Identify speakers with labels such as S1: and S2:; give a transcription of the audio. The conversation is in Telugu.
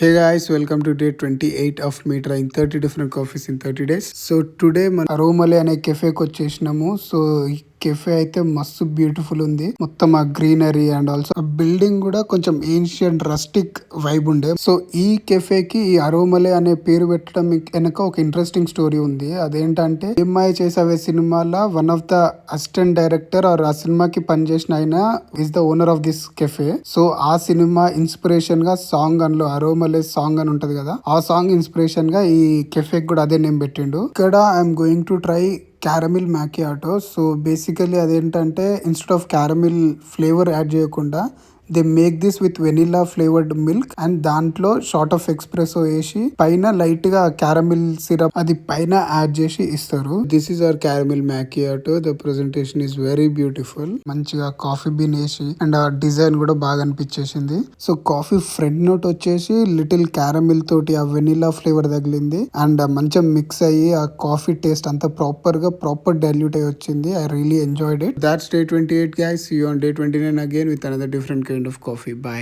S1: Hey guys, welcome to day 28 of me trying 30 different coffees in 30 days. So today మన అరోమలే అనే కెఫేకి వచ్చేసినాము. సో ఈ కెఫే అయితే మస్తు బ్యూటిఫుల్ ఉంది. మొత్తం ఆ గ్రీనరీ అండ్ ఆల్సో ఆ బిల్డింగ్ కూడా కొంచెం ఏన్షియంట్ రస్టిక్ వైబ్ ఉండే. సో ఈ కెఫేకి ఈ అరోమలే అనే పేరు పెట్టడం వెనక ఒక ఇంట్రెస్టింగ్ స్టోరీ ఉంది. అదేంటంటే ఏమ్మాయి చేసావే సినిమాలో one of the assistant director or ఆ సినిమాకి పనిచేసిన ఆయన is the owner of this cafe. So ఆ సినిమా ఇన్స్పిరేషన్ గా సాంగ్ అందులో అరోమలే సాంగ్ అని ఉంటది కదా, ఆ సాంగ్ ఇన్స్పిరేషన్ గా ఈ కెఫే కూడా అదే నేమ్ పెట్టిండు. ఇక్కడ I'm going to try caramel macchiato. So basically అదేంటంటే instead of caramel flavour add చేయకుండా they make this with vanilla flavoured milk and దాంట్లో షార్ట్ ఆఫ్ ఎక్స్ప్రెసో వేసి పైన లైట్ గా క్యారమిల్ సిరప్ అది పైన యాడ్ చేసి ఇస్తారు. This is our caramel macchiato. The presentation is very beautiful. మంచిగా కాఫీ బీన్ వేసి అండ్ ఆ డిజైన్ కూడా బాగా అనిపించేసింది. సో కాఫీ ఫ్రంట్ నోట్ వచ్చేసి లిటిల్ క్యారమిల్ తోటి ఆ వెనిలా ఫ్లేవర్ తగిలింది అండ్ మంచిగా మిక్స్ అయ్యి ఆ కాఫీ టేస్ట్ అంతా ప్రాపర్ డైల్యూట్ అయ్యి వచ్చింది. I really enjoyed it. That's day 28 guys. See you on day 29 again with another different kind of coffee. Bye.